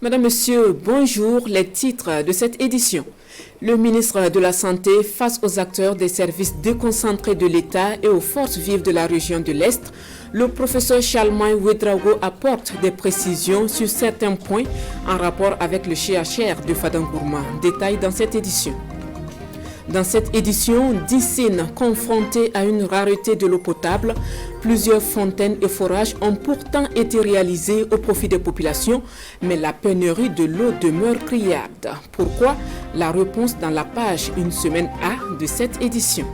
Madame, Monsieur, bonjour. Les titres de cette édition. Le ministre de la Santé face aux acteurs des services déconcentrés de l'État et aux forces vives de la région de l'Est, le professeur Chalmay Ouedraogo apporte des précisions sur certains points en rapport avec le CHR de Fadangourma. Détail dans cette édition. Dans cette édition, 10 signes confrontés à une rareté de l'eau potable, plusieurs fontaines et forages ont pourtant été réalisés au profit des populations, mais la pénurie de l'eau demeure criarde. Pourquoi? La réponse dans la page Une semaine A de cette édition.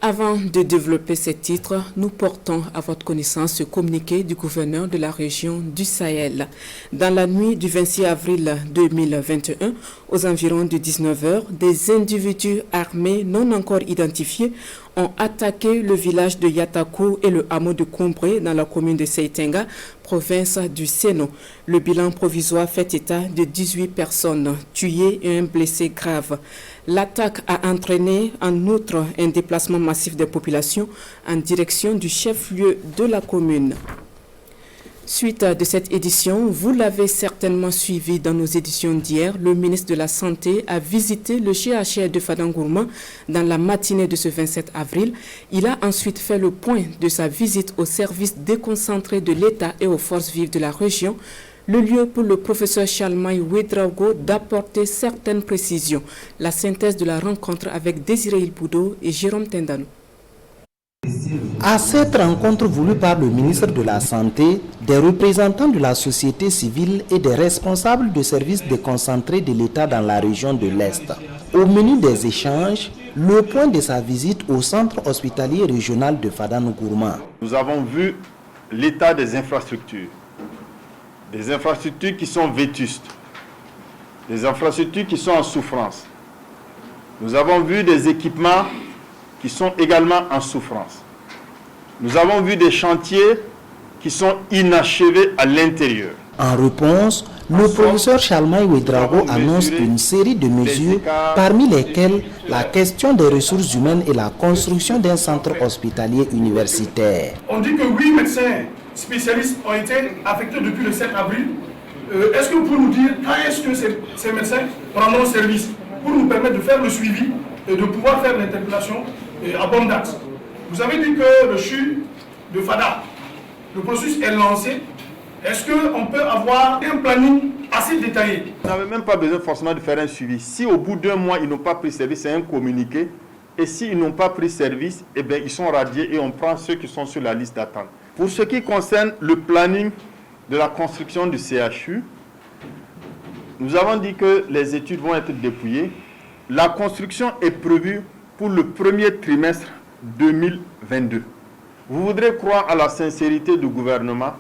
Avant de développer ces titres, nous portons à votre connaissance ce communiqué du gouverneur de la région du Sahel. Dans la nuit du 26 avril 2021, aux environs de 19h, des individus armés non encore identifiés ont attaqué le village de Yatakou et le hameau de Combré dans la commune de Seitenga, province du Séno. Le bilan provisoire fait état de 18 personnes tuées et un blessé grave. L'attaque a entraîné en outre un déplacement massif des populations en direction du chef-lieu de la commune. Suite de cette édition, vous l'avez certainement suivi dans nos éditions d'hier, le ministre de la Santé a visité le CHR de Fadangourma dans la matinée de ce 27 avril. Il a ensuite fait le point de sa visite au service déconcentré de l'État et aux forces vives de la région, le lieu pour le professeur Chalmay Ouedraogo d'apporter certaines précisions. La synthèse de la rencontre avec Désiré Ilboudo et Jérôme Tendano. À cette rencontre voulue par le ministre de la Santé, des représentants de la société civile et des responsables de services déconcentrés de l'État dans la région de l'Est. Au menu des échanges, le point de sa visite au centre hospitalier régional de Fadangourma. Nous avons vu l'état des infrastructures qui sont vétustes, des infrastructures qui sont en souffrance. Nous avons vu des équipements qui sont également en souffrance. Nous avons vu des chantiers qui sont inachevés à l'intérieur. En réponse, le professeur Chalmay Ouedraogo annonce une série de mesures, parmi lesquelles la question des ressources humaines et la construction d'un centre hospitalier universitaire. On dit que 8 médecins spécialistes ont été affectés depuis le 7 avril. Est-ce que vous pouvez nous dire quand est-ce que ces médecins prendront service pour nous permettre de faire le suivi et de pouvoir faire l'interpellation à bonne date? Vous avez dit que le CHU de Fada, le processus est lancé. Est-ce qu'on peut avoir un planning assez détaillé? Vous n'avez même pas besoin forcément de faire un suivi. Si au bout d'un mois, ils n'ont pas pris service, c'est un communiqué. Et s'ils n'ont pas pris service, eh bien, ils sont radiés et on prend ceux qui sont sur la liste d'attente. Pour ce qui concerne le planning de la construction du CHU, nous avons dit que les études vont être dépouillées. La construction est prévue pour le premier trimestre 2022. Vous voudrez croire à la sincérité du gouvernement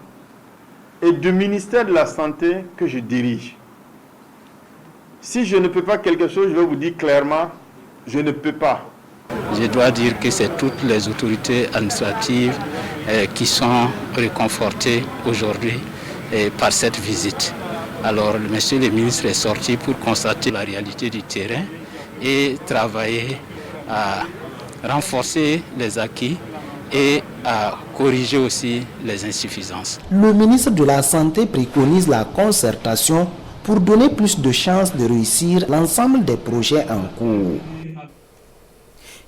et du ministère de la Santé que je dirige. Si je ne peux pas quelque chose, je vais vous dire clairement, je ne peux pas. Je dois dire que c'est toutes les autorités administratives qui sont réconfortées aujourd'hui par cette visite. Alors, monsieur le ministre est sorti pour constater la réalité du terrain et travailler à renforcer les acquis et à corriger aussi les insuffisances. Le ministre de la Santé préconise la concertation pour donner plus de chances de réussir l'ensemble des projets en cours.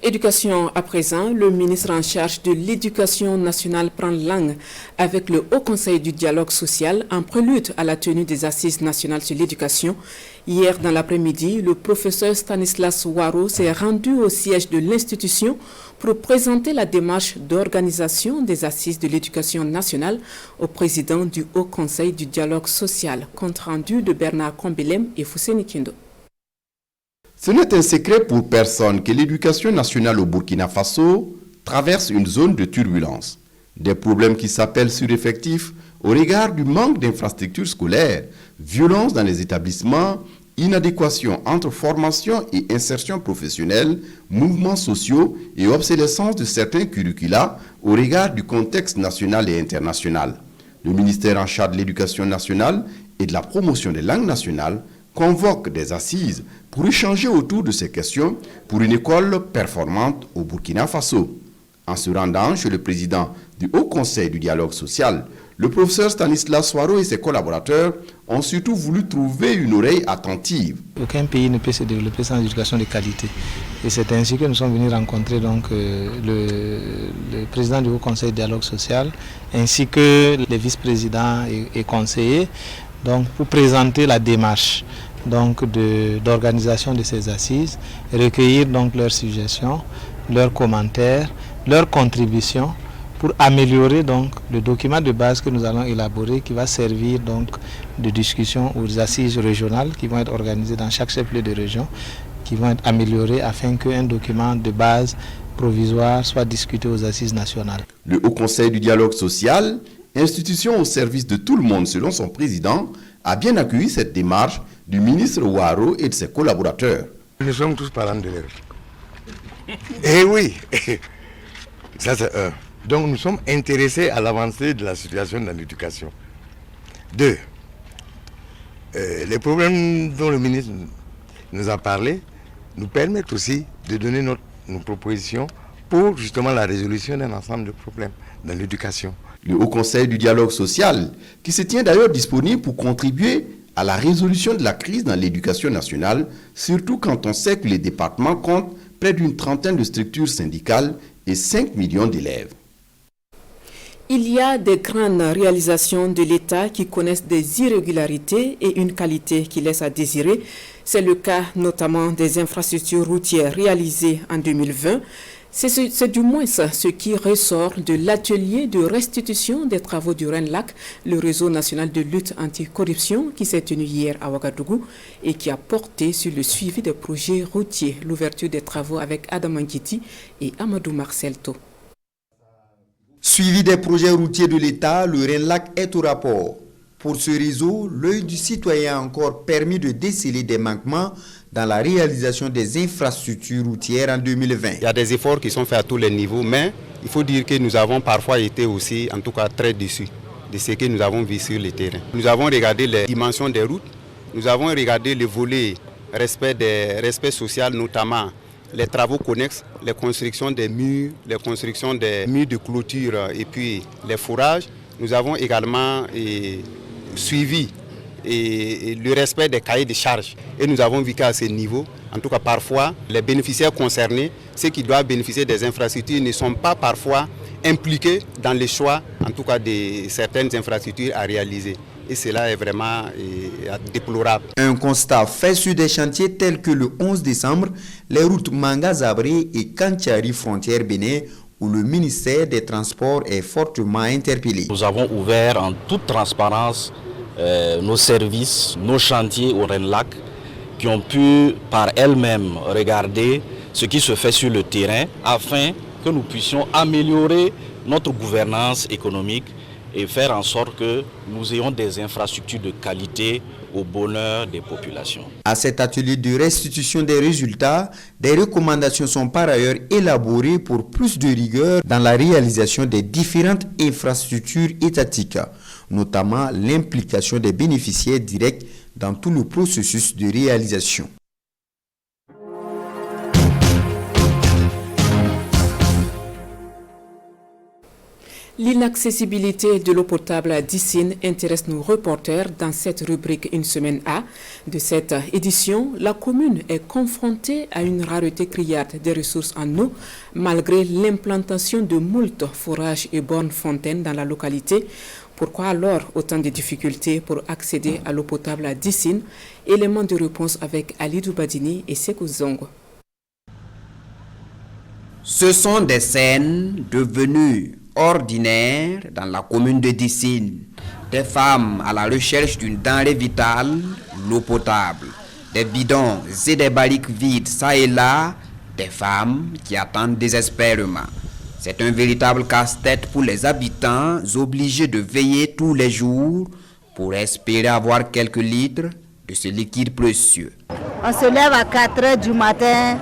Éducation à présent, le ministre en charge de l'éducation nationale prend langue avec le Haut Conseil du dialogue social en prélude à la tenue des assises nationales sur l'éducation. Hier dans l'après-midi, le professeur Stanislas Waro s'est rendu au siège de l'institution pour présenter la démarche d'organisation des assises de l'éducation nationale au président du Haut Conseil du dialogue social. Compte rendu de Bernard Kombelem et Fousseni Kindo. Ce n'est un secret pour personne que l'éducation nationale au Burkina Faso traverse une zone de turbulence. Des problèmes qui s'appellent sureffectifs au regard du manque d'infrastructures scolaires, violence dans les établissements, inadéquation entre formation et insertion professionnelle, mouvements sociaux et obsolescence de certains curricula au regard du contexte national et international. Le ministère en charge de l'éducation nationale et de la promotion des langues nationales convoque des assises pour échanger autour de ces questions pour une école performante au Burkina Faso. En se rendant chez le président du Haut Conseil du dialogue social, Le professeur Stanislas Soiro et ses collaborateurs ont surtout voulu trouver une oreille attentive. Aucun pays ne peut se développer sans éducation de qualité. Et c'est ainsi que nous sommes venus rencontrer donc, le président du Haut Conseil Dialogue Social ainsi que les vice-présidents et conseillers donc, pour présenter la démarche d'organisation de ces assises, recueillir donc leurs suggestions, leurs commentaires, leurs contributions pour améliorer donc le document de base que nous allons élaborer qui va servir donc de discussion aux assises régionales qui vont être organisées dans chaque chef-lieu de région, qui vont être améliorées afin qu'un document de base provisoire soit discuté aux assises nationales. Le Haut Conseil du dialogue social, institution au service de tout le monde selon son président, a bien accueilli cette démarche du ministre Ouattara et de ses collaborateurs. Nous sommes tous parents d'élèves. Eh oui, ça c'est un. Donc nous sommes intéressés à l'avancée de la situation dans l'éducation. 2. Les problèmes dont le ministre nous a parlé nous permettent aussi de donner nos propositions pour justement la résolution d'un ensemble de problèmes dans l'éducation. Le Haut Conseil du dialogue social, qui se tient d'ailleurs disponible pour contribuer à la résolution de la crise dans l'éducation nationale, surtout quand on sait que les départements comptent près d'une trentaine de structures syndicales et 5 millions d'élèves. Il y a des grandes réalisations de l'État qui connaissent des irrégularités et une qualité qui laisse à désirer. C'est le cas notamment des infrastructures routières réalisées en 2020. C'est du moins ce qui ressort de l'atelier de restitution des travaux du RENLAC, le réseau national de lutte anticorruption qui s'est tenu hier à Ouagadougou et qui a porté sur le suivi des projets routiers, l'ouverture des travaux avec Adam Ngiti et Amadou Marcelto. Suivi des projets routiers de l'État, le RENLAC est au rapport. Pour ce réseau, l'œil du citoyen a encore permis de déceler des manquements dans la réalisation des infrastructures routières en 2020. Il y a des efforts qui sont faits à tous les niveaux, mais il faut dire que nous avons parfois été aussi, en tout cas, très déçus de ce que nous avons vu sur le terrain. Nous avons regardé les dimensions des routes, nous avons regardé le volet respect social, notamment les travaux connexes, les constructions des murs, les constructions des murs de clôture et puis les fourrages. Nous avons également suivi le respect des cahiers de charges. Et nous avons vu qu'à ce niveau, en tout cas parfois, les bénéficiaires concernés, ceux qui doivent bénéficier des infrastructures, ne sont pas parfois impliqués dans le choix, en tout cas de certaines infrastructures à réaliser. Et cela est vraiment déplorable. Un constat fait sur des chantiers tels que le 11 décembre, les routes Manga-Zabré et Kantiari frontière Bénin, où le ministère des Transports est fortement interpellé. Nous avons ouvert en toute transparence nos services, nos chantiers au RENLAC, qui ont pu par elles-mêmes regarder ce qui se fait sur le terrain afin que nous puissions améliorer notre gouvernance économique et faire en sorte que nous ayons des infrastructures de qualité au bonheur des populations. À cet atelier de restitution des résultats, des recommandations sont par ailleurs élaborées pour plus de rigueur dans la réalisation des différentes infrastructures étatiques, notamment l'implication des bénéficiaires directs dans tout le processus de réalisation. L'inaccessibilité de l'eau potable à Dissine intéresse nos reporters dans cette rubrique Une semaine A. De cette édition, la commune est confrontée à une rareté criarde des ressources en eau, malgré l'implantation de moult forages et bornes fontaines dans la localité. Pourquoi alors autant de difficultés pour accéder à l'eau potable à Dissine? Élément de réponse avec Ali Doubadini et Sekou Zongo. Ce sont des scènes devenues ordinaires dans la commune de Dissine. Des femmes à la recherche d'une denrée vitale, l'eau potable. Des bidons et des barriques vides ça et là. Des femmes qui attendent désespérément. C'est un véritable casse-tête pour les habitants obligés de veiller tous les jours pour espérer avoir quelques litres de ce liquide précieux. On se lève à 4 h du matin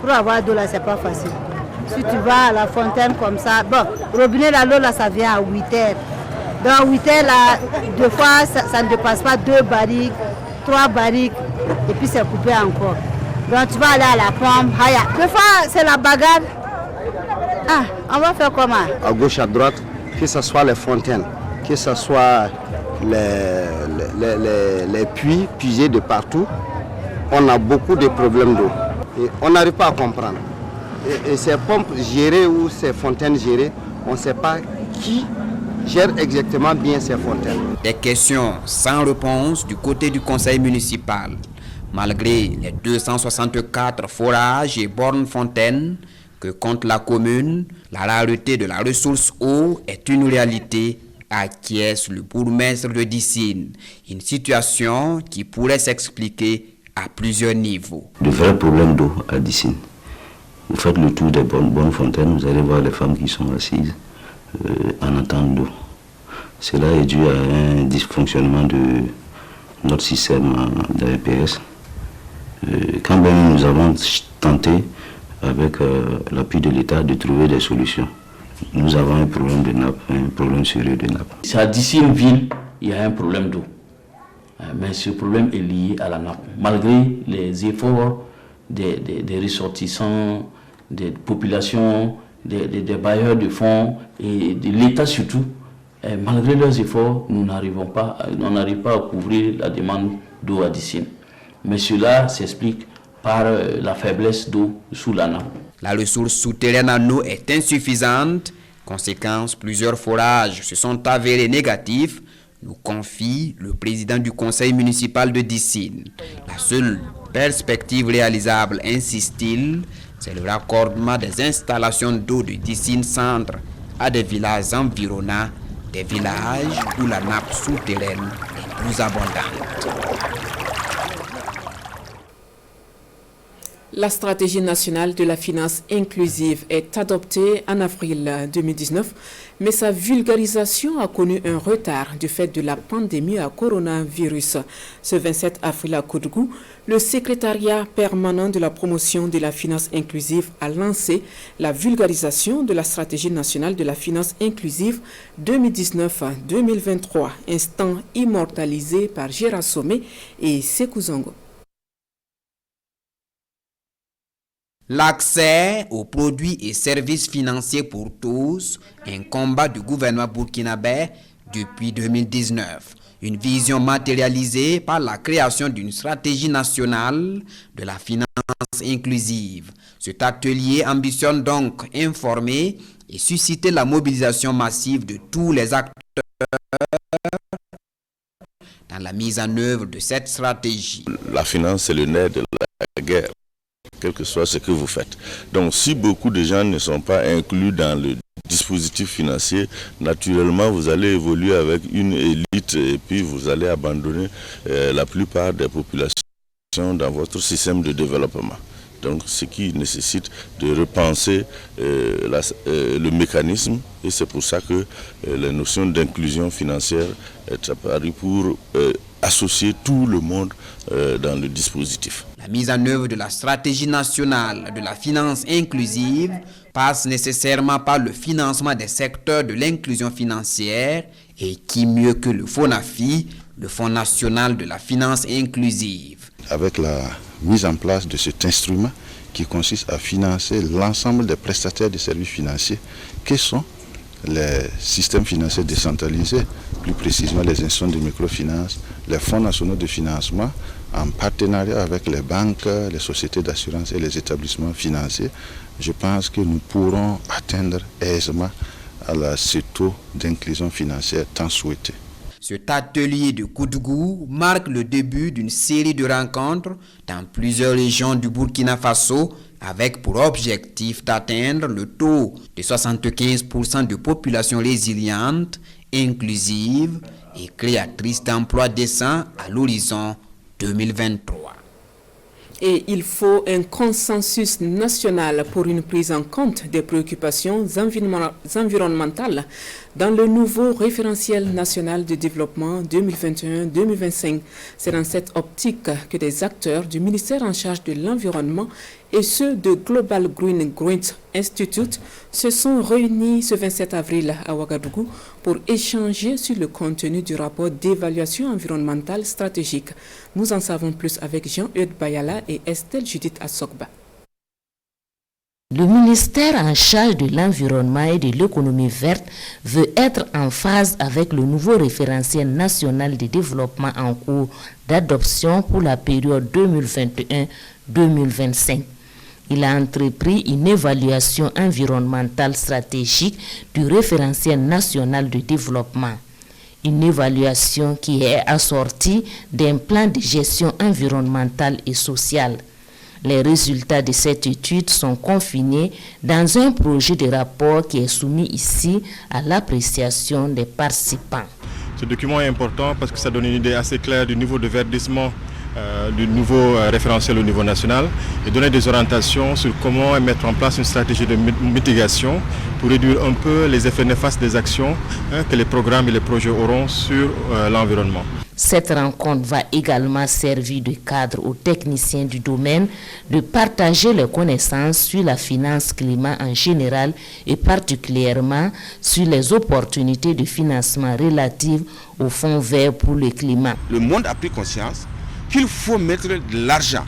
pour avoir de l'eau, là, c'est pas facile. Si tu vas à la fontaine comme ça, bon, robinet là, l'eau là, ça vient à 8 h. Dans 8 h là, deux fois, ça ne dépasse pas 2 barriques, 3 barriques, et puis c'est coupé encore. Donc tu vas aller à la pompe, deux fois c'est la bagarre. Ah, on va faire comment? À gauche, à droite, que ce soit les fontaines. que ce soit les puits puisés de partout, on a beaucoup de problèmes d'eau. Et on n'arrive pas à comprendre. Et ces pompes gérées ou ces fontaines gérées, on ne sait pas qui gère exactement bien ces fontaines. Des questions sans réponse du côté du conseil municipal. Malgré les 264 forages et bornes fontaines que compte la commune, la rareté de la ressource eau est une réalité, acquiesce le bourgmestre de Dissine. Une situation qui pourrait s'expliquer à plusieurs niveaux. Le vrai problème d'eau à Dissine. Vous faites le tour des bonnes fontaines, vous allez voir les femmes qui sont assises en attente d'eau. Cela est dû à un dysfonctionnement de notre système d'APS. Quand même nous avons tenté, avec l'appui de l'État, de trouver des solutions. Nous avons un problème de nappe, un problème sérieux de nappe. C'est d'ici une ville, il y a un problème d'eau. Mais ce problème est lié à la nappe. Malgré les efforts des ressortissants, des populations, des bailleurs de fonds et de l'État surtout, malgré leurs efforts, on n'arrive pas à couvrir la demande d'eau à Dissine. Mais cela s'explique par la faiblesse d'eau sous la nappe. La ressource souterraine en eau est insuffisante. Conséquence, plusieurs forages se sont avérés négatifs, nous confie le président du conseil municipal de Dissine. La seule perspective réalisable, insiste-t-il, c'est le raccordement des installations d'eau de Dissine Centre à des villages environnants, des villages où la nappe souterraine est plus abondante. La stratégie nationale de la finance inclusive est adoptée en avril 2019, mais sa vulgarisation a connu un retard du fait de la pandémie à coronavirus. Ce 27 avril à Koudougou, le secrétariat permanent de la promotion de la finance inclusive a lancé la vulgarisation de la stratégie nationale de la finance inclusive 2019-2023, instant immortalisé par Gérard Sommet et Sékou Zongo. L'accès aux produits et services financiers pour tous, un combat du gouvernement burkinabé depuis 2019. Une vision matérialisée par la création d'une stratégie nationale de la finance inclusive. Cet atelier ambitionne donc informer et susciter la mobilisation massive de tous les acteurs dans la mise en œuvre de cette stratégie. La finance, c'est le nerf de la guerre, quel que soit ce que vous faites. Donc si beaucoup de gens ne sont pas inclus dans le dispositif financier, naturellement vous allez évoluer avec une élite et puis vous allez abandonner la plupart des populations dans votre système de développement. Donc ce qui nécessite de repenser le mécanisme, et c'est pour ça que la notion d'inclusion financière est apparue pour associer tout le monde dans le dispositif. La mise en œuvre de la stratégie nationale de la finance inclusive passe nécessairement par le financement des secteurs de l'inclusion financière et qui mieux que le FONAFI, le Fonds national de la finance inclusive. Avec la mise en place de cet instrument qui consiste à financer l'ensemble des prestataires de services financiers, que sont les systèmes financiers décentralisés, plus précisément les institutions de microfinance, les fonds nationaux de financement, en partenariat avec les banques, les sociétés d'assurance et les établissements financiers, je pense que nous pourrons atteindre aisément ce taux d'inclusion financière tant souhaité. Cet atelier de Koudougou marque le début d'une série de rencontres dans plusieurs régions du Burkina Faso avec pour objectif d'atteindre le taux de 75% de population résiliente, inclusive et créatrice d'emplois décents à l'horizon 2023. Et il faut un consensus national pour une prise en compte des préoccupations environnementales dans le nouveau référentiel national de développement 2021-2025. C'est dans cette optique que des acteurs du ministère en charge de l'environnement et ceux de Global Green Growth Institute se sont réunis ce 27 avril à Ouagadougou pour échanger sur le contenu du rapport d'évaluation environnementale stratégique. Nous en savons plus avec Jean-Eudes Bayala et Estelle Judith Assokba. Le ministère en charge de l'environnement et de l'économie verte veut être en phase avec le nouveau référentiel national de développement en cours d'adoption pour la période 2021-2025. Il a entrepris une évaluation environnementale stratégique du référentiel national de développement. Une évaluation qui est assortie d'un plan de gestion environnementale et sociale. Les résultats de cette étude sont confinés dans un projet de rapport qui est soumis ici à l'appréciation des participants. Ce document est important parce que ça donne une idée assez claire du niveau de verdissement du nouveau référentiel au niveau national et donner des orientations sur comment mettre en place une stratégie de mitigation pour réduire un peu les effets néfastes des actions que les programmes et les projets auront sur l'environnement. Cette rencontre va également servir de cadre aux techniciens du domaine de partager leurs connaissances sur la finance climat en général et particulièrement sur les opportunités de financement relatives au Fonds vert pour le climat. Le monde a pris conscience qu'il faut mettre de l'argent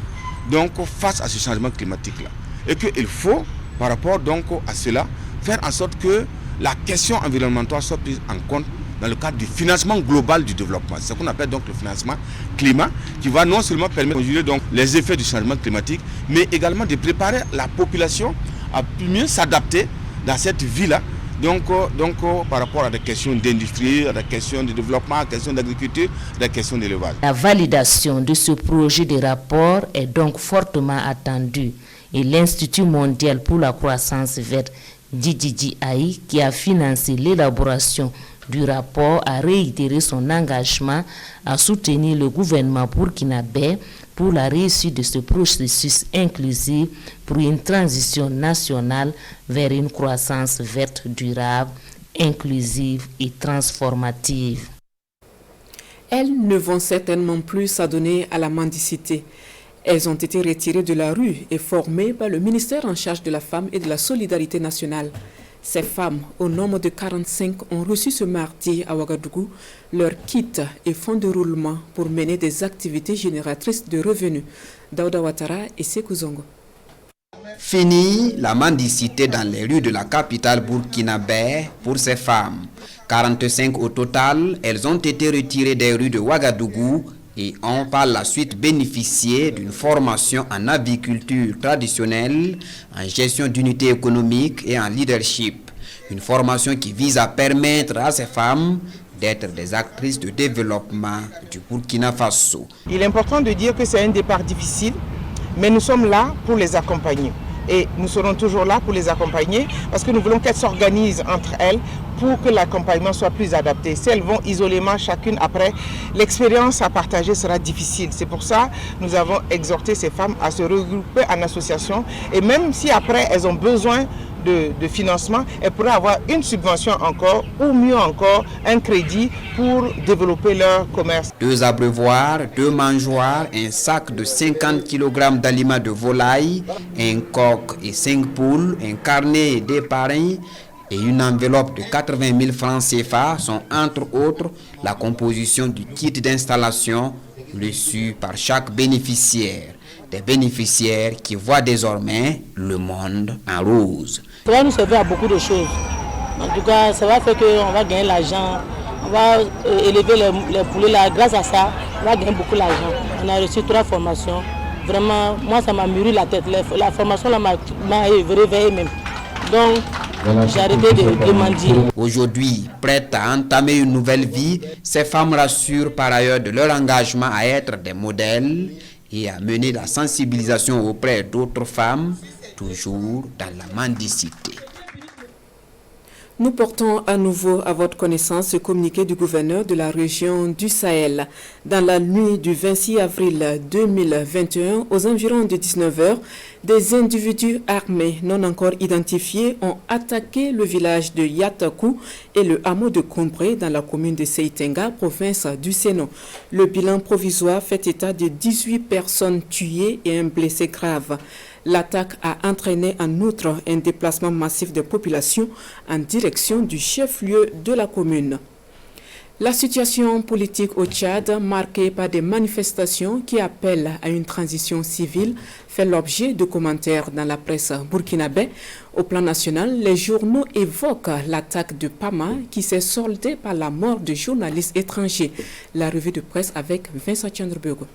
donc face à ce changement climatique-là et qu'il faut, par rapport donc à cela, faire en sorte que la question environnementale soit prise en compte dans le cadre du financement global du développement. C'est ce qu'on appelle donc le financement climat, qui va non seulement permettre de mesurer donc les effets du changement climatique, mais également de préparer la population à mieux s'adapter dans cette vie-là, donc par rapport à des questions d'industrie, à des questions de développement, à des questions d'agriculture, à des questions d'élevage. La validation de ce projet de rapport est donc fortement attendue et l'Institut mondial pour la croissance verte, DJI, qui a financé l'élaboration du rapport, a réitéré son engagement à soutenir le gouvernement burkinabé pour la réussite de ce processus inclusif pour une transition nationale vers une croissance verte durable, inclusive et transformative. Elles ne vont certainement plus s'adonner à la mendicité. Elles ont été retirées de la rue et formées par le ministère en charge de la femme et de la solidarité nationale. Ces femmes, au nombre de 45, ont reçu ce mardi à Ouagadougou leur kit et fonds de roulement pour mener des activités génératrices de revenus. Daouda Ouattara et Sékou Zongo. Fini la mendicité dans les rues de la capitale burkinabé pour ces femmes. 45 au total, elles ont été retirées des rues de Ouagadougou et ont par la suite bénéficié d'une formation en aviculture traditionnelle, en gestion d'unités économiques et en leadership. Une formation qui vise à permettre à ces femmes d'être des actrices de développement du Burkina Faso. Il est important de dire que c'est un départ difficile, mais nous sommes là pour les accompagner. Et nous serons toujours là pour les accompagner parce que nous voulons qu'elles s'organisent entre elles pour que l'accompagnement soit plus adapté. Si elles vont isolément chacune après, l'expérience à partager sera difficile. C'est pour ça que nous avons exhorté ces femmes à se regrouper en association et même si après elles ont besoin de financement, elles pourraient avoir une subvention encore ou mieux encore un crédit pour développer leur commerce. 2 abreuvoirs, 2 mangeoires, un sac de 50 kg d'aliments de volaille, un coq et 5 poules, un carnet d'épargne et une enveloppe de 80 000 francs CFA sont entre autres la composition du kit d'installation reçu par chaque bénéficiaire. Des bénéficiaires qui voient désormais le monde en rose. Ça va nous servir à beaucoup de choses. En tout cas, ça va faire qu'on va gagner l'argent, on va élever les poulets là. Grâce à ça, on va gagner beaucoup d'argent. On a reçu 3 formations. Vraiment, moi ça m'a mûri la tête. La formation là m'a réveillé même. Donc, j'ai arrêté de mendier. Aujourd'hui, prêtes à entamer une nouvelle vie, ces femmes rassurent par ailleurs de leur engagement à être des modèles et à mener la sensibilisation auprès d'autres femmes, toujours dans la mendicité. Nous portons à nouveau à votre connaissance ce communiqué du gouverneur de la région du Sahel. Dans la nuit du 26 avril 2021, aux environs de 19h, des individus armés non encore identifiés ont attaqué le village de Yatakou et le hameau de Combré dans la commune de Seitenga, province du Sénon. Le bilan provisoire fait état de 18 personnes tuées et un blessé grave. L'attaque a entraîné en outre un déplacement massif de population en direction du chef-lieu de la commune. La situation politique au Tchad, marquée par des manifestations qui appellent à une transition civile, fait l'objet de commentaires dans la presse burkinabé. Au plan national, les journaux évoquent l'attaque de Pama qui s'est soldée par la mort de journalistes étrangers. La revue de presse avec Vincent Tchandrebogo.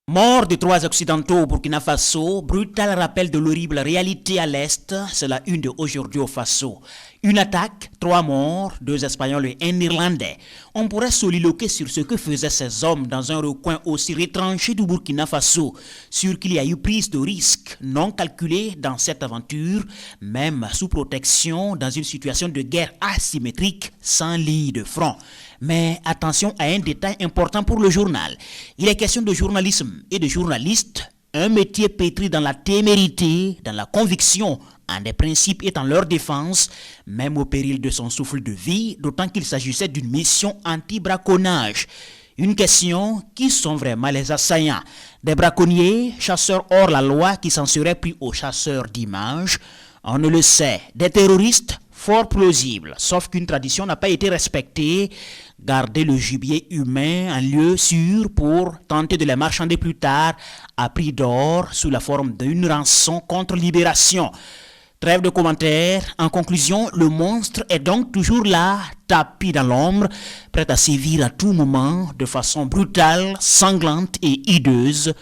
Mort de 3 occidentaux au Burkina Faso, brutal rappel de l'horrible réalité à l'Est, c'est la une de aujourd'hui au Faso. Une attaque, 3 morts, 2 Espagnols et 1 Irlandais. On pourrait soliloquer sur ce que faisaient ces hommes dans un recoin aussi retranché du Burkina Faso, sûr qu'il y a eu prise de risques non calculés dans cette aventure, même sous protection dans une situation de guerre asymétrique sans ligne de front. Mais attention à un détail important pour le journal. Il est question de journalisme et de journalistes, un métier pétri dans la témérité, dans la conviction, en des principes et en leur défense, même au péril de son souffle de vie, d'autant qu'il s'agissait d'une mission anti-braconnage. Une question, qui sont vraiment les assaillants? Des braconniers, chasseurs hors la loi qui s'en seraient pris aux chasseurs d'images? On ne le sait. Des terroristes? Fort plausible, sauf qu'une tradition n'a pas été respectée, garder le gibier humain en lieu sûr pour tenter de les marchander plus tard à prix d'or sous la forme d'une rançon contre libération. Trêve de commentaires. En conclusion, le monstre est donc toujours là, tapis dans l'ombre, prêt à sévir à tout moment de façon brutale, sanglante et hideuse.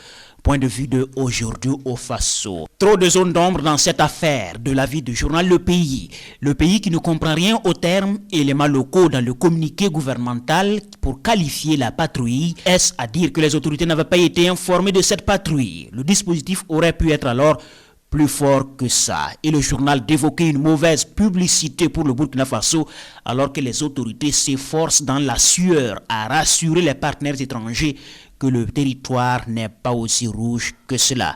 Point de vue de aujourd'hui au Faso. Trop de zones d'ombre dans cette affaire de l'avis du journal Le Pays. Le Pays qui ne comprend rien aux termes éléments locaux dans le communiqué gouvernemental pour qualifier la patrouille. Est-ce à dire que les autorités n'avaient pas été informées de cette patrouille? Le dispositif aurait pu être alors plus fort que ça. Et le journal d'évoquer une mauvaise publicité pour le Burkina Faso alors que les autorités s'efforcent dans la sueur à rassurer les partenaires étrangers que le territoire n'est pas aussi rouge que cela.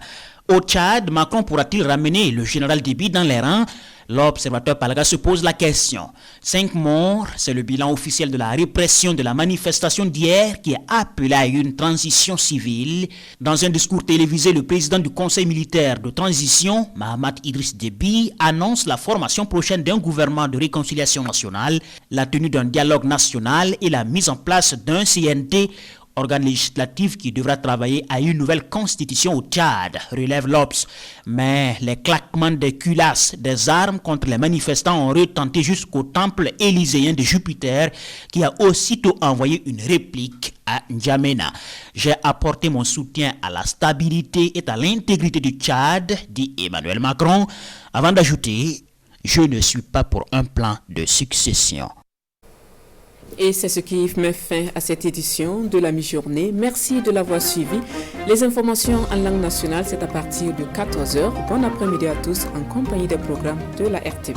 Au Tchad, Macron pourra-t-il ramener le général Déby dans les rangs? L'observateur Palaga se pose la question. 5 morts, c'est le bilan officiel de la répression de la manifestation d'hier qui a appelé à une transition civile. Dans un discours télévisé, le président du Conseil militaire de transition, Mahamat Idriss Déby, annonce la formation prochaine d'un gouvernement de réconciliation nationale, la tenue d'un dialogue national et la mise en place d'un CNT, organe législatif qui devra travailler à une nouvelle constitution au Tchad, relève l'Obs. Mais les claquements des culasses des armes contre les manifestants ont retenté jusqu'au temple élyséen de Jupiter qui a aussitôt envoyé une réplique à N'Djamena. J'ai apporté mon soutien à la stabilité et à l'intégrité du Tchad, dit Emmanuel Macron, avant d'ajouter « Je ne suis pas pour un plan de succession ». Et c'est ce qui met fin à cette édition de la mi-journée. Merci de l'avoir suivi. Les informations en langue nationale, c'est à partir de 14h. Bon après-midi à tous en compagnie des programmes de la RTB.